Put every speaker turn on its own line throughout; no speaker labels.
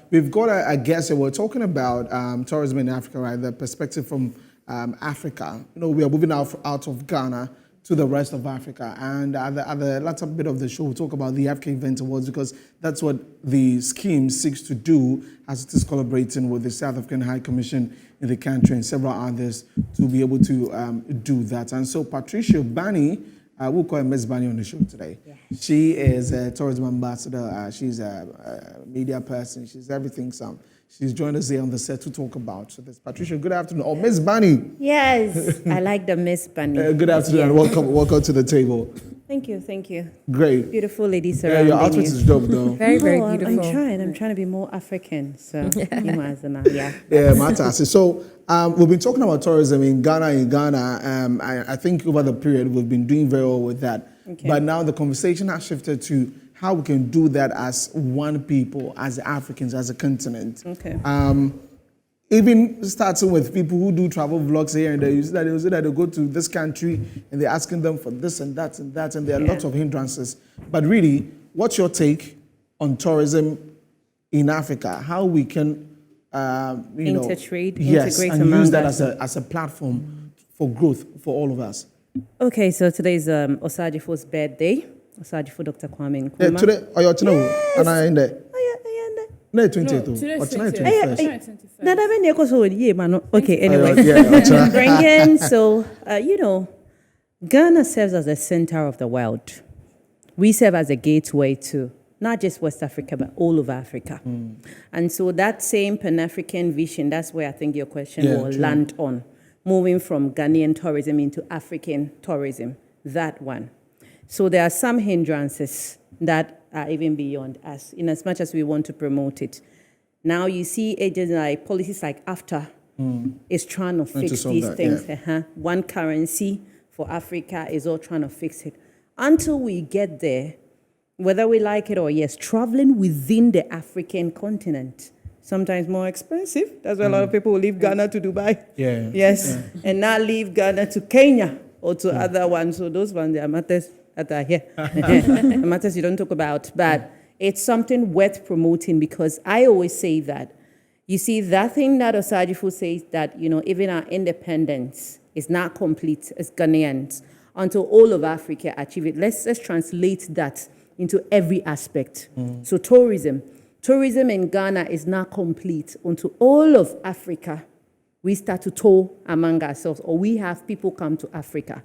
we've got a guest here. We're talking about tourism in Africa, right? The perspective from Africa. We are moving out of Ghana to the rest of Africa. And at the latter bit of the show, we'll talk about the Africa Event Awards, because that's what the scheme seeks to do, as it is collaborating with the South African High Commission in the country and several others to be able to do that. And so Patricia Bani, we'll call her Ms. Bani on the show today. Yeah. She is a tourism ambassador. She's a media person. She's everything. She's joined us here on the set to talk about this. Patricia, good afternoon. Oh, Ms. Bani.
Yes, I like the Miss Bani.
Good afternoon and welcome to the table.
Thank you.
Great.
Beautiful ladies surrounding
your outfit is dope, though.
Very beautiful. I'm trying to be more African. So,
yeah, Matasi. So, we've been talking about tourism in Ghana. I think over the period we've been doing very well with that. Okay. But now the conversation has shifted to how we can do that as one people, as Africans, as a continent. Okay. Even starting with people who do travel vlogs here and there, you see that they go to this country and they're asking them for this and that and that, and there are lots of hindrances. But really, what's your take on tourism in Africa? How we can,
integrate
and use that as a platform for growth for all of us.
Okay, so today's Osajifo's birthday. Osajifu Dr. Kwame Nkrumah.
Yeah, today, are you and I in there? No, 22.
Okay, anyway. Bringing, Ghana serves as the center of the world. We serve as a gateway to not just West Africa, but all of Africa. And so that same Pan-African vision, that's where I think your question will land on. Moving from Ghanaian tourism into African tourism, that one. So there are some hindrances that are even beyond us, in as much as we want to promote it. Now you see agents like policies like AFTA is trying to fix these things. Yeah. One currency for Africa is all trying to fix it. Until we get there, whether we like it or yes, traveling within the African continent, sometimes more expensive. That's why a lot of people will leave Ghana to Dubai.
Yeah.
Yes. Yeah. And now leave Ghana to Kenya or to other ones. So those ones, they are matters that are here. Matters you don't talk about. But it's something worth promoting, because I always say that, you see, that thing that Osajifu says that, even our independence is not complete as Ghanaians until all of Africa achieve it. Let's translate that into every aspect. So tourism in Ghana is not complete until all of Africa, we start to tour among ourselves, or we have people come to Africa.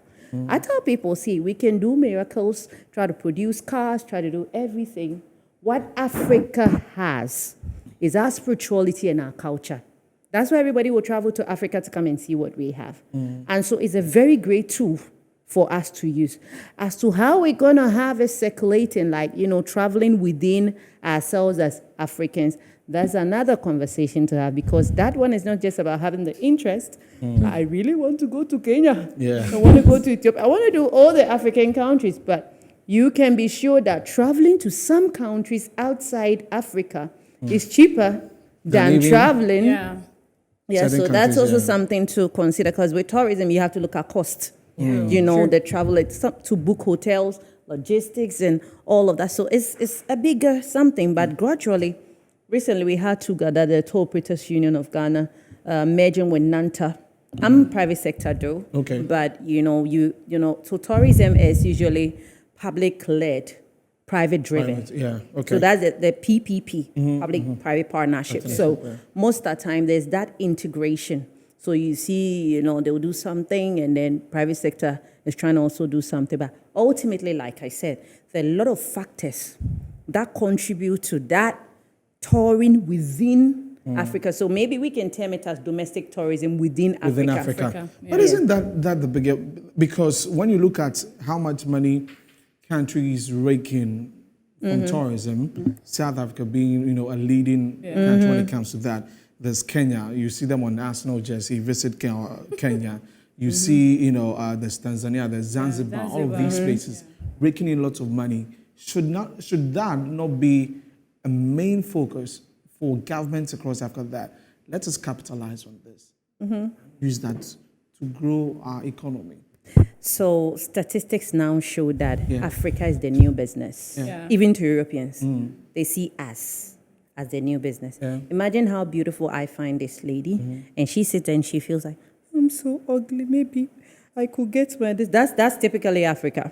I tell people, see, we can do miracles, try to produce cars, try to do everything. What Africa has is our spirituality and our culture. That's why everybody will travel to Africa to come and see what we have. And so it's a very great tool for us to use. As to how we're going to have it circulating, traveling within ourselves as Africans, that's another conversation to have, because that one is not just about having the interest. I really want to go to Kenya.
Yeah.
I want to go to Ethiopia. I want to do all the African countries, but you can be sure that traveling to some countries outside Africa is cheaper than traveling. Yeah, so that's also something to consider, because with tourism, you have to look at cost. The travel, to book hotels, logistics, and all of that. So it's a bigger something, but gradually, recently we had together the Tour Operators Union of Ghana merging with NANTA. I'm private sector though.
Okay.
But so tourism is usually public-led, private-driven.
Yeah. Okay.
So that's the PPP, public-private partnership. So most of the time there's that integration. So you see, they will do something, and then private sector is trying to also do something. But ultimately, like I said, there are a lot of factors that contribute to that touring within Africa. So maybe we can term it as domestic tourism within Africa.
Yeah. But isn't that the bigger? Because when you look at how much money countries rake in from tourism, South Africa being, a leading country when it comes to that. There's Kenya. You see them on national jersey. Visit Kenya. You see, there's Tanzania. There's Zanzibar. All of these places raking in lots of money. Should that not be a main focus for governments across Africa? That let us capitalize on this. Use that to grow our economy.
So statistics now show that Africa is the new business. Even to Europeans, they see us as their new business.
Yeah.
Imagine how beautiful I find this lady, and she sits and she feels like, I'm so ugly, maybe I could get my this. That's typically Africa.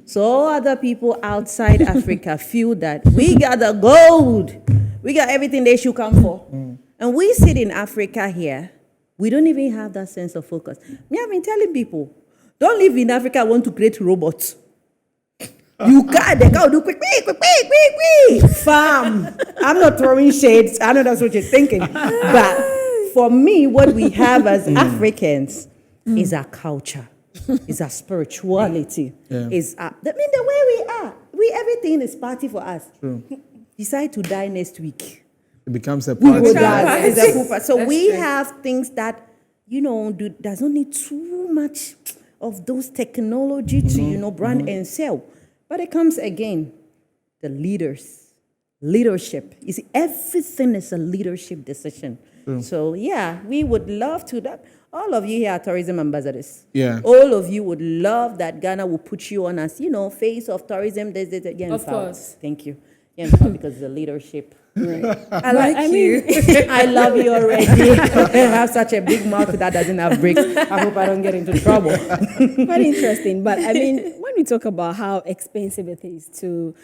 So other people outside Africa feel that we got the gold, we got everything they should come for. And we sit in Africa here, we don't even have that sense of focus. Me, I've been telling people, don't live in Africa, want to create robots. You can't, they can't do quick. Farm. I'm not throwing shades. I know that's what you're thinking. But for me, what we have as Africans is our culture, is our spirituality, is our, the way we are. Everything is party for us.
True.
Decide to die next week.
It becomes a
We
party.
will die. It's a full party. So
That's
we
true.
have things that, doesn't need too much of those technology to, brand and sell. But it comes again, the leadership. You see, everything is a leadership decision. So yeah, we would love to that. All of you here are tourism ambassadors.
Yeah.
All of you would love that Ghana will put you on as, face of tourism. Yeah,
Of course.
Thank you. Yeah, because the leadership.
Right. I like you.
I love you already. I have such a big mouth that doesn't have bricks. I hope I don't get into trouble.
Very interesting. But I mean, when we talk about how expensive it is to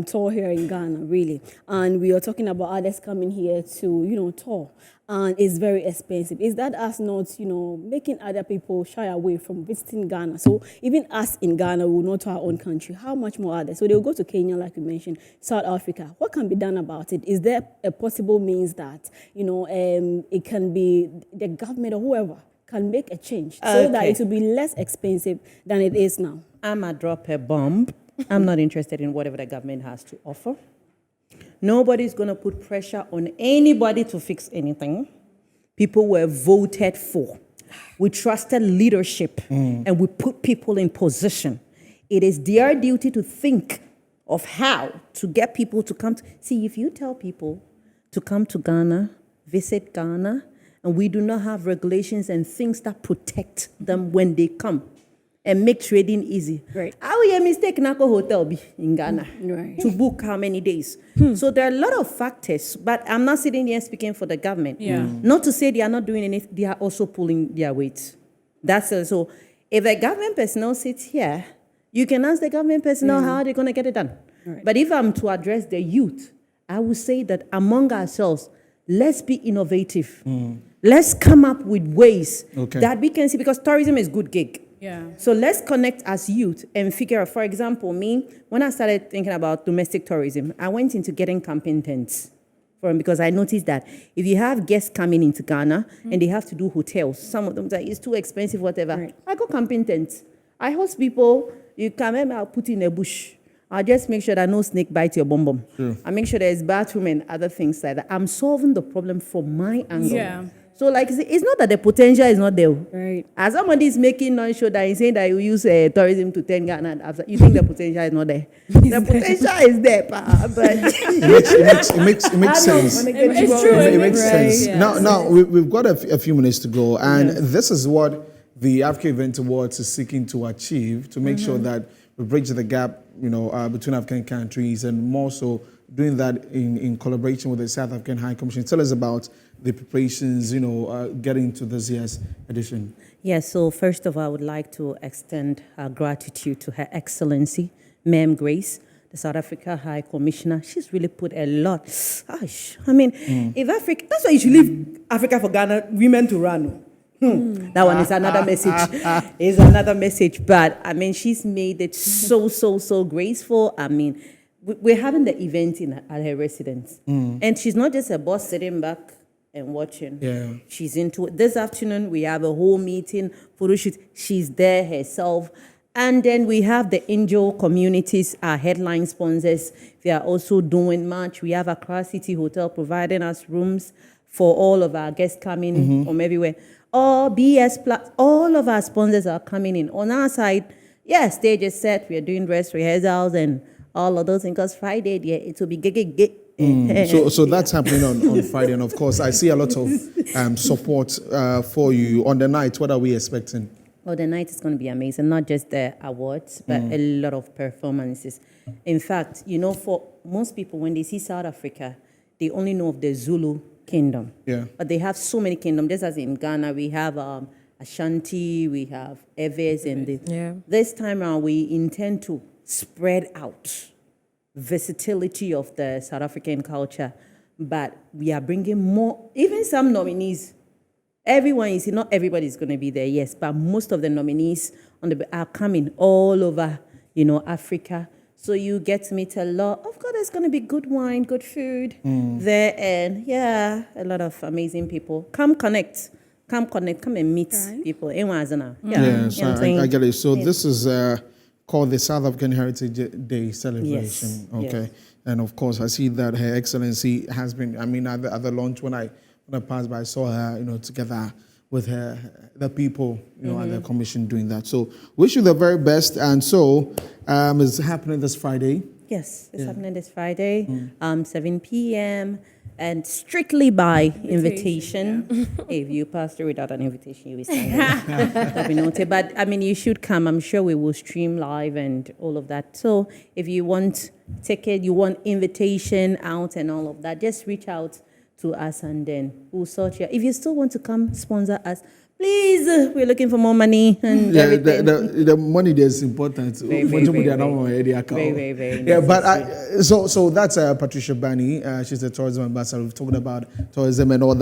tour here in Ghana, really, and we are talking about others coming here to, tour, and it's very expensive. Is that us not, making other people shy away from visiting Ghana? So even us in Ghana, we will not tour our own country. How much more others? So they'll go to Kenya, like you mentioned, South Africa. What can be done about it? Is there a possible means that, it can be the government or whoever can make a change so that it will be less expensive than it is now?
I'm a drop a bomb. I'm not interested in whatever the government has to offer. Nobody's going to put pressure on anybody to fix anything. People were voted for. We trusted leadership and we put people in position. It is their duty to think of how to get people to come. See, if you tell people to come to Ghana, visit Ghana, and we do not have regulations and things that protect them when they come and make trading easy.
Right.
How we a mistake Nako Hotel be in Ghana
Right.
to book how many days? So there are a lot of factors, but I'm not sitting here speaking for the government.
Yeah.
Not to say they are not doing anything, they are also pulling their weight. That's so. If a government personnel sits here, you can ask the government personnel how they're going to get it done.
Right.
But if I'm to address the youth, I would say that among ourselves, let's be innovative. Let's come up with ways that we can see, because tourism is good gig.
Yeah.
So let's connect as youth and figure out, for example, me, when I started thinking about domestic tourism, I went into getting camping tents because I noticed that if you have guests coming into Ghana and they have to do hotels, some of them say it's too expensive, whatever.
Right.
I go camping tents. I host people, you come and I'll put in a bush. I'll just make sure that no snake bites your bum bum. I make sure there's bathroom and other things like that. I'm solving the problem from my angle.
Yeah.
So like, it's not that the potential is not there.
Right.
As somebody is making noise show that he's saying that you use tourism to turn Ghana after, you think the potential is not there. The potential is there, but
It makes sense.
It's true.
It makes
Right.
sense.
Yes.
Now we've got a few minutes to go, and this is what the Africa Event Awards is seeking to achieve, to make sure that we bridge the gap, between African countries, and more so doing that in collaboration with the South African High Commission. Tell us about the preparations, getting to this year's edition.
Yes, so first of all, I would like to extend our gratitude to Her Excellency, Ma'am Grace, the South Africa High Commissioner. She's really put a lot. Gosh, I mean, if Africa, that's why you should leave Africa for Ghana, women to run. That one is another message. Is another message. But I mean, she's made it so graceful. I mean, we're having the event at her residence. And she's not just a boss sitting back and watching.
Yeah.
She's into it. This afternoon, we have a whole meeting, photo shoot. She's there herself. And then we have the Angel Communities, our headline sponsors. They are also doing much. We have Accra City Hotel providing us rooms for all of our guests coming from everywhere. All BS Plus, all of our sponsors are coming in. On our side, yes, stage is set. We are doing dress rehearsals and all of those things. Because Friday, it will be gig.
So that's happening on Friday, and of course, I see a lot of support for you on the night. What are we expecting?
Oh, the night is going to be amazing. Not just the awards, but a lot of performances. In fact, for most people, when they see South Africa, they only know of the Zulu kingdom.
Yeah.
But they have so many kingdoms. Just as in Ghana, we have Ashanti, we have Eves, and this time around, we intend to spread out versatility of the South African culture, but we are bringing more, even some nominees. Not everybody is going to be there, yes, but most of the nominees are coming all over, Africa. So you get to meet a lot. Of course, there's going to be good wine, good food there, and a lot of amazing people. Come connect, come and meet people.
Yes, I get it. So this is called the South African Heritage Day celebration.
Yes.
Okay,
Yes.
and of course, I see that Her Excellency has been. I mean, at the launch when I passed by, I saw her, together with the people, at the commission doing that. So wish you the very best. And so it's happening this Friday.
Yes, it's happening this Friday, 7 p.m. and strictly by invitation. If you pass through without an invitation, you will sign that'll be noted. But I mean, you should come. I'm sure we will stream live and all of that. So if you want ticket, you want invitation out and all of that, just reach out to us and then we'll sort you. If you still want to come sponsor us, please, we're looking for more money and everything.
The money there is important.
Very,
Yeah, but so that's Patricia Bani. She's the tourism ambassador. We've talked about tourism and all that.